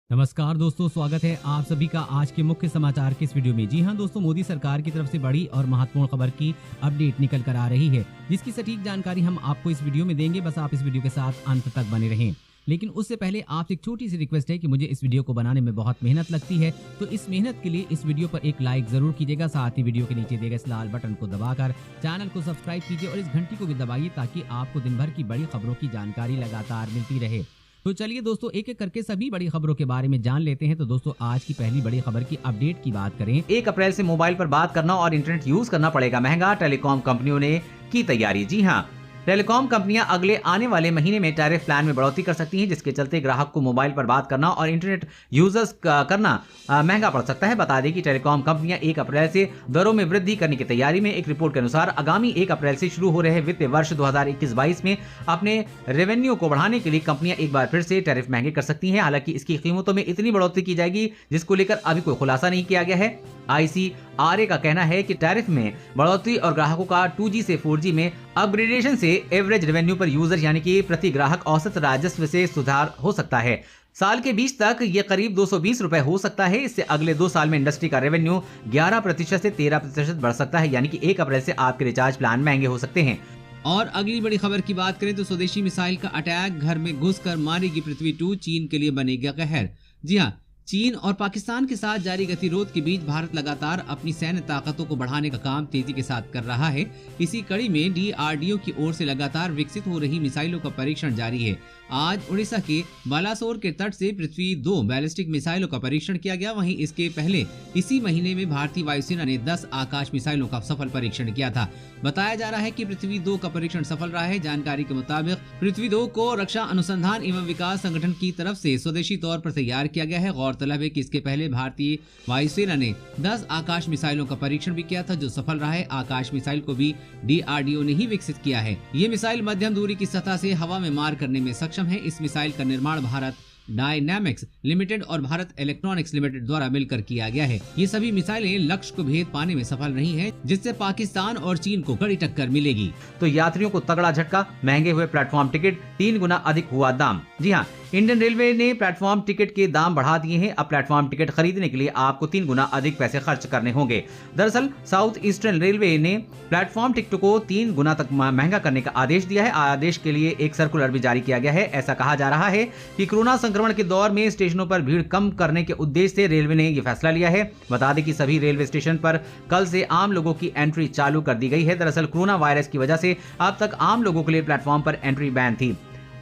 नमस्कार दोस्तों, स्वागत है आप सभी का आज के मुख्य समाचार के इस वीडियो में। जी हां दोस्तों, मोदी सरकार की तरफ से बड़ी और महत्वपूर्ण खबर की अपडेट निकल कर आ रही है, जिसकी सटीक जानकारी हम आपको इस वीडियो में देंगे। बस आप इस वीडियो के साथ अंत तक बने रहें। लेकिन उससे पहले आपसे एक छोटी सी रिक्वेस्ट है कि मुझे इस वीडियो को बनाने में बहुत मेहनत लगती है, तो इस मेहनत के लिए इस वीडियो पर एक लाइक जरूर कीजिएगा। साथ ही वीडियो के नीचे दिए गए इस लाल बटन को दबाकर चैनल को सब्सक्राइब कीजिए और इस घंटी को भी दबाइए ताकि आपको दिन भर की बड़ी खबरों की जानकारी लगातार मिलती रहे। तो चलिए दोस्तों, एक एक करके सभी बड़ी खबरों के बारे में जान लेते हैं। तो दोस्तों, आज की पहली बड़ी खबर की अपडेट की बात करें। 1 अप्रैल से मोबाइल पर बात करना और इंटरनेट यूज करना पड़ेगा महंगा, टेलीकॉम कंपनियों ने की तैयारी। जी हां, टेलीकॉम कंपनियां अगले आने वाले महीने में टैरिफ प्लान में बढ़ोतरी कर सकती हैं, जिसके चलते ग्राहक को मोबाइल पर बात करना और इंटरनेट यूजर्स करना महंगा पड़ सकता है। बता दें कि टेलीकॉम कंपनियां 1 अप्रैल से दरों में वृद्धि करने की तैयारी में। एक रिपोर्ट के अनुसार आगामी 1 अप्रैल से शुरू हो रहे वित्तीय वर्ष 2021-22 में अपने रेवेन्यू को बढ़ाने के लिए कंपनियां एक बार फिर से टैरिफ महंगे कर सकती हैं। हालांकि इसकी कीमतों में इतनी बढ़ोतरी की जाएगी जिसको लेकर अभी कोई खुलासा नहीं किया गया है। ICRA का कहना है कि टैरिफ में बढ़ोतरी और ग्राहकों का 2G से 4G में अपग्रेडेशन से एवरेज रेवेन्यू पर यूजर यानी कि प्रति ग्राहक औसत राजस्व से सुधार हो सकता है। साल के बीच तक ये करीब 220 रुपए हो सकता है। इससे अगले 2 साल में इंडस्ट्री का रेवेन्यू 11% से 13% बढ़ सकता है, यानी कि 1 अप्रैल से आपके रिचार्ज प्लान महंगे हो सकते हैं। और अगली बड़ी खबर की बात करें तो स्वदेशी मिसाइल का अटैक, घर में घुसकर मारेगी पृथ्वी 2, चीन के लिए बनेगा कहर। जी हाँ, चीन और पाकिस्तान के साथ जारी गतिरोध के बीच भारत लगातार अपनी सैन्य ताकतों को बढ़ाने का काम तेजी के साथ कर रहा है। इसी कड़ी में DRDO की ओर से लगातार विकसित हो रही मिसाइलों का परीक्षण जारी है। आज उड़ीसा के बालासोर के तट से पृथ्वी 2 बैलिस्टिक मिसाइलों का परीक्षण किया गया। वहीं इसके पहले इसी महीने में भारतीय वायुसेना ने 10 आकाश मिसाइलों का सफल परीक्षण किया था। बताया जा रहा है कि पृथ्वी 2 का परीक्षण सफल रहा है। जानकारी के मुताबिक पृथ्वी 2 को रक्षा अनुसंधान एवं विकास संगठन की तरफ से स्वदेशी तौर पर तैयार किया गया है। गौरतलब है कि इसके पहले भारतीय वायुसेना ने 10 आकाश मिसाइलों का परीक्षण भी किया था, जो सफल रहा है। आकाश मिसाइल को भी DRDO ने ही विकसित किया है। ये मिसाइल मध्यम दूरी की सतह से हवा में मार करने में सक्षम है। इस मिसाइल का निर्माण भारत डायनामिक्स लिमिटेड और भारत इलेक्ट्रॉनिक्स लिमिटेड द्वारा मिलकर किया गया है। ये सभी मिसाइलें लक्ष्य को भेद पाने में सफल रही हैं, जिससे पाकिस्तान और चीन को कड़ी टक्कर मिलेगी। तो यात्रियों को तगड़ा झटका, महंगे हुए प्लेटफॉर्म टिकट, 3 गुना अधिक हुआ दाम। जी हाँ, इंडियन रेलवे ने प्लेटफॉर्म टिकट के दाम बढ़ा दिए हैं। अब प्लेटफॉर्म टिकट खरीदने के लिए आपको 3 गुना अधिक पैसे खर्च करने होंगे। दरअसल साउथ ईस्टर्न रेलवे ने प्लेटफॉर्म टिकट को 3 गुना तक महंगा करने का आदेश दिया है। आदेश के लिए एक सर्कुलर भी जारी किया गया है। ऐसा कहा जा रहा है कि कोरोना संक्रमण के दौर में स्टेशनों पर भीड़ कम करने के उद्देश्य से रेलवे ने यह फैसला लिया है। बता दें कि सभी रेलवे स्टेशन पर कल से आम लोगों की एंट्री चालू कर दी गई है। दरअसल कोरोना वायरस की वजह से अब तक आम लोगों के लिए प्लेटफॉर्म पर एंट्री बैन थी।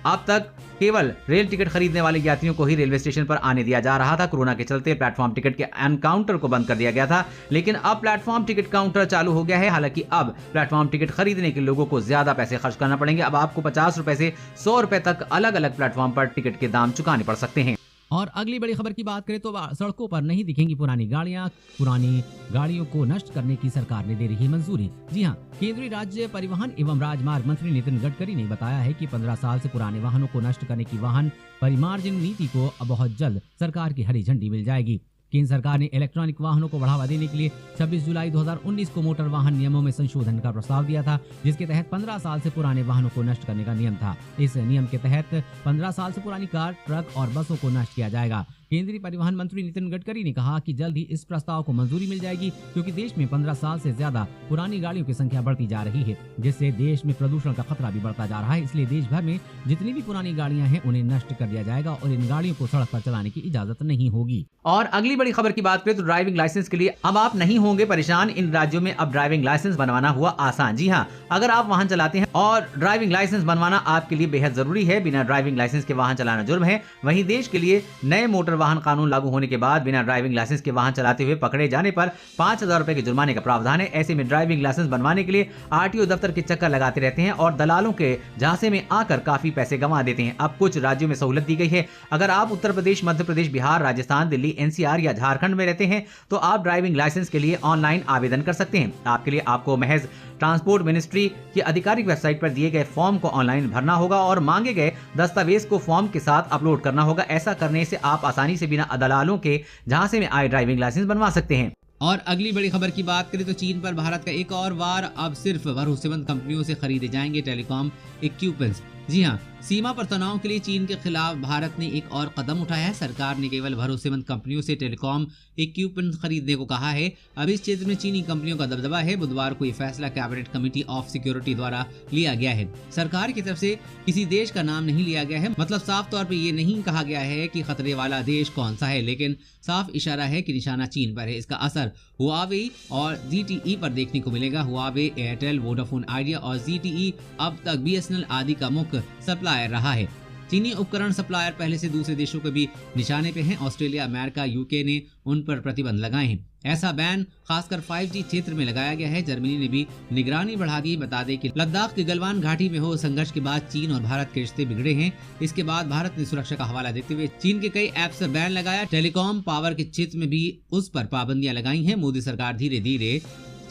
अब तक केवल रेल टिकट खरीदने वाले यात्रियों को ही रेलवे स्टेशन पर आने दिया जा रहा था। कोरोना के चलते प्लेटफॉर्म टिकट के एनकाउंटर को बंद कर दिया गया था, लेकिन अब प्लेटफॉर्म टिकट काउंटर चालू हो गया है। हालांकि अब प्लेटफॉर्म टिकट खरीदने के लोगों को ज्यादा पैसे खर्च करना पड़ेंगे। अब आपको 50 रुपए से 100 रुपए तक अलग अलग प्लेटफॉर्म पर टिकट के दाम चुकाने पड़ सकते हैं। और अगली बड़ी खबर की बात करें तो सड़कों पर नहीं दिखेंगी पुरानी गाड़ियां। पुरानी गाड़ियों को नष्ट करने की सरकार ने दे रही है मंजूरी। जी हां, केंद्रीय राज्य परिवहन एवं राजमार्ग मंत्री नितिन गडकरी ने बताया है कि 15 साल से पुराने वाहनों को नष्ट करने की वाहन परिमार्जन नीति को अब बहुत जल्द सरकार की हरी झंडी मिल जाएगी। केंद्र सरकार ने इलेक्ट्रॉनिक वाहनों को बढ़ावा देने के लिए 26 जुलाई 2019 को मोटर वाहन नियमों में संशोधन का प्रस्ताव दिया था, जिसके तहत 15 साल से पुराने वाहनों को नष्ट करने का नियम था। इस नियम के तहत 15 साल से पुरानी कार, ट्रक और बसों को नष्ट किया जाएगा। केंद्रीय परिवहन मंत्री नितिन गडकरी ने कहा कि जल्द ही इस प्रस्ताव को मंजूरी मिल जाएगी, क्योंकि देश में 15 साल से ज्यादा पुरानी गाड़ियों की संख्या बढ़ती जा रही है, जिससे देश में प्रदूषण का खतरा भी बढ़ता जा रहा है। इसलिए देश भर में जितनी भी पुरानी गाड़ियां हैं उन्हें नष्ट कर दिया जाएगा और इन गाड़ियों को सड़क पर चलाने की इजाजत नहीं होगी। और अगली बड़ी खबर की बात करें तो ड्राइविंग लाइसेंस के लिए अब आप नहीं होंगे परेशान। इन राज्यों में अब ड्राइविंग लाइसेंस बनवाना हुआ आसान। जी हाँ, अगर आप वाहन चलाते हैं और ड्राइविंग लाइसेंस बनवाना आपके लिए बेहद जरूरी है। बिना ड्राइविंग लाइसेंस के वाहन चलाना जुर्म है। वहीं देश के लिए नए मोटर वाहन कानून लागू होने के बाद बिना ड्राइविंग लाइसेंस के वाहन चलाते हुए पकड़े जाने पर 5,000 रुपए के जुर्माने का प्रावधान है। ऐसे में ड्राइविंग लाइसेंस बनवाने के लिए RTO दफ्तर के चक्कर लगाते रहते हैं और दलालों के झांसे में आकर काफी पैसे गंवा देते हैं। अब कुछ राज्यों में सहूलत दी गई है। अगर आप उत्तर प्रदेश, मध्य प्रदेश, बिहार, राजस्थान, दिल्ली, NCR या झारखंड में रहते हैं तो आप ड्राइविंग लाइसेंस के लिए ऑनलाइन आवेदन कर सकते हैं। आपके लिए आपको महज ट्रांसपोर्ट मिनिस्ट्री की आधिकारिक वेबसाइट पर दिए गए फॉर्म को ऑनलाइन भरना होगा और मांगे गए दस्तावेज को फॉर्म के साथ अपलोड करना होगा। ऐसा करने से आप आसानी से बिना दलालों के झांसे में आए ड्राइविंग लाइसेंस बनवा सकते हैं। और अगली बड़ी खबर की बात करें तो चीन पर भारत का एक और वार। अब सिर्फ भरोसेमंद कंपनियों से खरीदे जाएंगे टेलीकॉम इक्विपमेंट्स। जी हाँ, सीमा पर तनाव के लिए चीन के खिलाफ भारत ने एक और कदम उठाया है। सरकार ने केवल भरोसेमंद कंपनियों से टेलीकॉम इक्विपमेंट खरीदने को कहा है। अब इस क्षेत्र में चीनी कंपनियों का दबदबा है। बुधवार को ये फैसला कैबिनेट कमेटी ऑफ सिक्योरिटी द्वारा लिया गया है। सरकार की तरफ से किसी देश का नाम नहीं लिया गया है, मतलब साफ तौर पर ये नहीं कहा गया है कि खतरे वाला देश कौन सा है, लेकिन साफ इशारा है कि निशाना चीन पर है। इसका असर हुआवे और ZTE पर देखने को मिलेगा। हुआवे, एयरटेल, वोडाफोन आइडिया और ZTE अब तक BSNL आदि का मुख्य सप्लायर रहा है। चीनी उपकरण सप्लायर पहले से दूसरे देशों के भी निशाने पे हैं। ऑस्ट्रेलिया, अमेरिका, UK ने उन पर प्रतिबंध लगाए हैं। ऐसा बैन खासकर 5G क्षेत्र में लगाया गया है। जर्मनी ने भी निगरानी बढ़ा दी। बता दें कि लद्दाख के गलवान घाटी में हो संघर्ष के बाद चीन और भारत के रिश्ते बिगड़े हैं। इसके बाद भारत ने सुरक्षा का हवाला देते हुए चीन के कई ऐप्स पर बैन लगाया। टेलीकॉम, पावर के क्षेत्र में भी उस पर पाबंदियां लगाई हैं। मोदी सरकार धीरे धीरे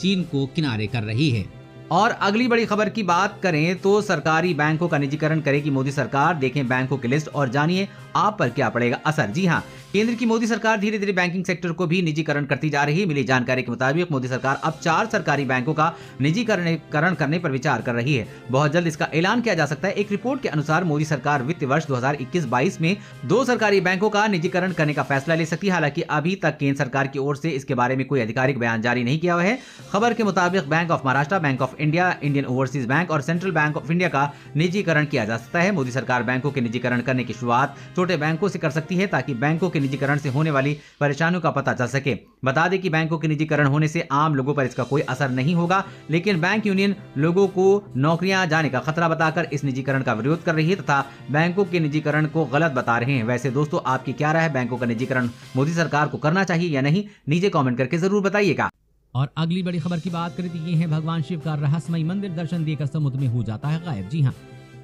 चीन को किनारे कर रही है। और अगली बड़ी खबर की बात करें तो सरकारी बैंकों का निजीकरण करेगी मोदी सरकार। देखें बैंकों की लिस्ट और जानिए आप पर क्या पड़ेगा असर। जी हां, केंद्र की मोदी सरकार धीरे धीरे बैंकिंग सेक्टर को भी निजीकरण करती जा रही है। मिली जानकारी के मुताबिक मोदी सरकार अब 4 सरकारी बैंकों का निजीकरण करने पर विचार कर रही है। बहुत जल्द इसका ऐलान किया जा सकता है। एक रिपोर्ट के अनुसार मोदी सरकार वित्त वर्ष 2021-22 में 2 सरकारी बैंकों का निजीकरण करने का फैसला ले सकती है। हालांकि अभी तक केंद्र सरकार की ओर से इसके बारे में कोई आधिकारिक बयान जारी नहीं किया हुआ है। खबर के मुताबिक bank of Maharashtra, bank of India, Indian overseas bank और सेंट्रल बैंक ऑफ इंडिया का निजीकरण किया जा सकता है। मोदी सरकार बैंकों के निजीकरण करने की शुरुआत छोटे बैंकों से कर सकती है ताकि बैंकों के निजीकरण से होने वाली परेशानियों का पता चल सके। बता दें कि बैंकों के निजीकरण होने से आम लोगों पर इसका कोई असर नहीं होगा, लेकिन बैंक यूनियन लोगों को नौकरियां जाने का खतरा बताकर इस निजीकरण का विरोध कर रही है तथा बैंकों के निजीकरण को गलत बता रहे हैं। वैसे दोस्तों, आपकी क्या राय है? बैंकों का निजीकरण मोदी सरकार को करना चाहिए या नहीं? नीचे कमेंट करके जरूर बताइएगा। और अगली बड़ी खबर की बात करें तो ये है भगवान शिव का रहस्यमय मंदिर दर्शन देकर समुद्र में हो जाता है गायब। जी हाँ,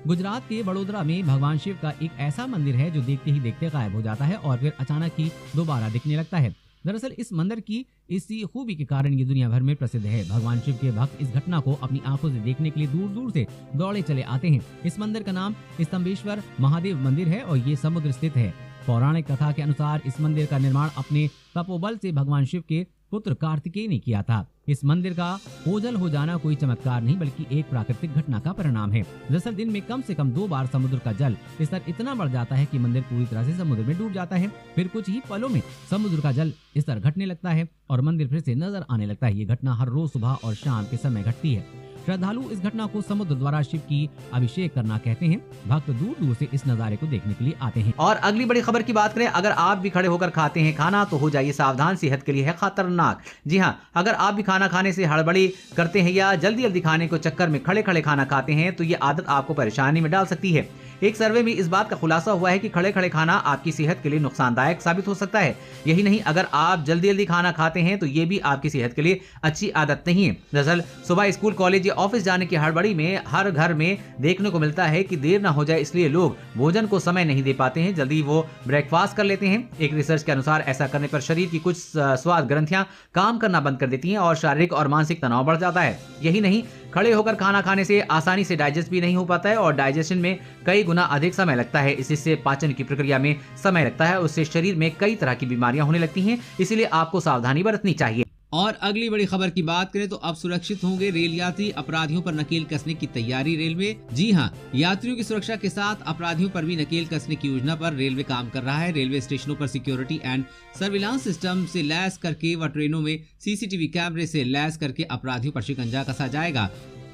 गुजरात के वडोदरा में भगवान शिव का एक ऐसा मंदिर है जो देखते ही देखते गायब हो जाता है और फिर अचानक ही दोबारा दिखने लगता है। दरअसल इस मंदिर की इसी खूबी के कारण ये दुनिया भर में प्रसिद्ध है। भगवान शिव के भक्त इस घटना को अपनी आंखों से देखने के लिए दूर दूर से दौड़े चले आते हैं। इस मंदिर का नाम स्तंभेश्वर महादेव मंदिर है और ये समुद्र स्थित है। पौराणिक कथा के अनुसार इस मंदिर का निर्माण अपने तपोबल से भगवान शिव के पुत्र कार्तिकेय ने किया था। इस मंदिर का ओझल हो जाना कोई चमत्कार नहीं बल्कि एक प्राकृतिक घटना का परिणाम है। दरअसल दिन में कम से कम 2 बार समुद्र का जल स्तर इतना बढ़ जाता है कि मंदिर पूरी तरह से समुद्र में डूब जाता है। फिर कुछ ही पलों में समुद्र का जल स्तर घटने लगता है और मंदिर फिर से नजर आने लगता है। ये घटना हर रोज सुबह और शाम के समय घटती है। श्रद्धालु इस घटना को समुद्र द्वारा शिव की अभिषेक करना कहते हैं। भक्त दूर दूर से इस नजारे को देखने के लिए आते हैं। और अगली बड़ी खबर की बात करें, अगर आप भी खड़े होकर खाते हैं खाना तो हो जाइए सावधान, सेहत के लिए है खतरनाक। जी हाँ, अगर आप भी खाना खाने से हड़बड़ी करते हैं या जल्दी जल्दी खाने को चक्कर में खड़े खड़े खाना खाते हैं तो ये आदत आपको परेशानी में डाल सकती है। एक सर्वे में इस बात का खुलासा हुआ है कि खड़े खड़े खाना आपकी सेहत के लिए नुकसानदायक साबित हो सकता है। यही नहीं, अगर आप जल्दी जल्दी खाना खाते हैं तो ये भी आपकी सेहत के लिए अच्छी आदत नहीं है। दरअसल सुबह स्कूल, कॉलेज या ऑफिस जाने की हड़बड़ी में हर घर में देखने को मिलता है कि देर ना हो जाए इसलिए लोग भोजन को समय नहीं दे पाते हैं, जल्दी वो ब्रेकफास्ट कर लेते हैं। एक रिसर्च के अनुसार ऐसा करने पर शरीर की कुछ स्वाद ग्रंथियां काम करना बंद कर देती हैं और शारीरिक और मानसिक तनाव बढ़ जाता है। यही नहीं, खड़े होकर खाना खाने से आसानी से डाइजेस्ट भी नहीं हो पाता है और डाइजेशन में कई गुना अधिक समय लगता है। इससे पाचन की प्रक्रिया में समय लगता है, उससे शरीर में कई तरह की बीमारियां होने लगती हैं। इसीलिए आपको सावधानी बरतनी चाहिए। और अगली बड़ी खबर की बात करें तो अब सुरक्षित होंगे रेल यात्री, अपराधियों पर नकेल कसने की तैयारी रेलवे। जी हां, यात्रियों की सुरक्षा के साथ अपराधियों पर भी नकेल कसने की योजना पर रेलवे काम कर रहा है। रेलवे स्टेशनों पर सिक्योरिटी एंड सर्विलांस सिस्टम से लैस करके व ट्रेनों में CCTV कैमरे से लैस करके अपराधियों पर शिकंजा कसा जाएगा।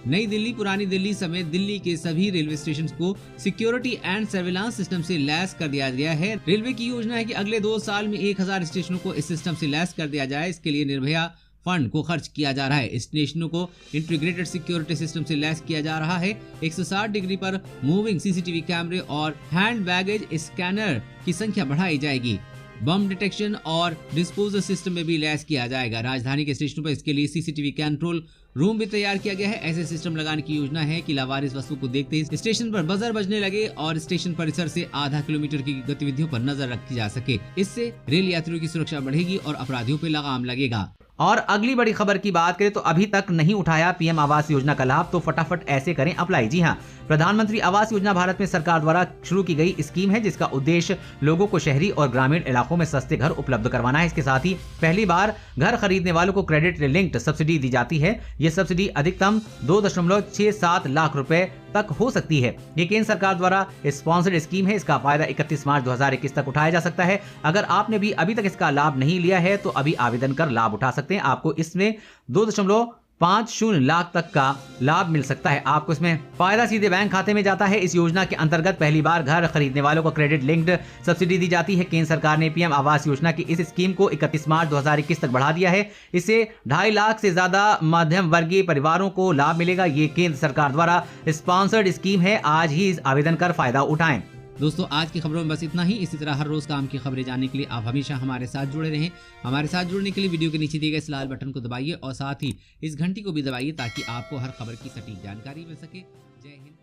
नई दिल्ली, पुरानी दिल्ली समेत दिल्ली के सभी रेलवे स्टेशन को सिक्योरिटी एंड सर्विलांस सिस्टम से लैस कर दिया गया है। रेलवे की योजना है कि अगले 2 साल में 1000 स्टेशनों को इस सिस्टम से लैस कर दिया जाए। इसके लिए निर्भया फंड को खर्च किया जा रहा है। स्टेशनों को इंटीग्रेटेड सिक्योरिटी सिस्टम से लैस किया जा रहा है। 160 डिग्री पर मूविंग CCTV कैमरे और हैंड बैगेज स्कैनर की संख्या बढ़ाई जाएगी। बम डिटेक्शन और डिस्पोजल सिस्टम में भी लैस किया जाएगा। राजधानी के स्टेशनों पर इसके लिए CCTV कंट्रोल रूम भी तैयार किया गया है। ऐसे सिस्टम लगाने की योजना है कि लावारिस वस्तु को देखते ही स्टेशन पर बजर बजने लगे और स्टेशन परिसर से आधा किलोमीटर की गतिविधियों पर नजर रखी जा सके। इससे रेल यात्रियों की सुरक्षा बढ़ेगी और अपराधियों पर लगाम लगेगा। और अगली बड़ी खबर की बात करें तो अभी तक नहीं उठाया PM आवास योजना का लाभ तो फटाफट ऐसे करें अप्लाई। जी हाँ, प्रधानमंत्री आवास योजना भारत में सरकार द्वारा शुरू की गई स्कीम है जिसका उद्देश्य लोगों को शहरी और ग्रामीण इलाकों में सस्ते घर उपलब्ध करवाना है। इसके साथ ही पहली बार घर खरीदने वालों को क्रेडिट लिंक्ड सब्सिडी दी जाती है। ये सब्सिडी अधिकतम 2.67 लाख रुपए तक हो सकती है। ये केंद्र सरकार द्वारा स्पॉन्सर्ड स्कीम है। इसका फायदा 31 मार्च 2021 तक उठाया जा सकता है। अगर आपने भी अभी तक इसका लाभ नहीं लिया है तो अभी आवेदन कर लाभ उठा सकते हैं। आपको इसमें 2.50 लाख तक का लाभ मिल सकता है। आपको इसमें फायदा सीधे बैंक खाते में जाता है। इस योजना के अंतर्गत पहली बार घर खरीदने वालों को क्रेडिट लिंक्ड सब्सिडी दी जाती है। केंद्र सरकार ने पीएम आवास योजना की इस स्कीम को 31 मार्च 2021 तक बढ़ा दिया है। इससे 2.5 लाख से ज्यादा मध्यम वर्गीय परिवारों को लाभ मिलेगा। ये केंद्र सरकार द्वारा स्पॉन्सर्ड स्कीम है। आज ही इस आवेदन कर फायदा उठाएं। दोस्तों, आज की खबरों में बस इतना ही। इसी तरह हर रोज काम की खबरें जानने के लिए आप हमेशा हमारे साथ जुड़े रहें। हमारे साथ जुड़ने के लिए वीडियो के नीचे दिए गए इस लाल बटन को दबाइए और साथ ही इस घंटी को भी दबाइए ताकि आपको हर खबर की सटीक जानकारी मिल सके। जय हिंद।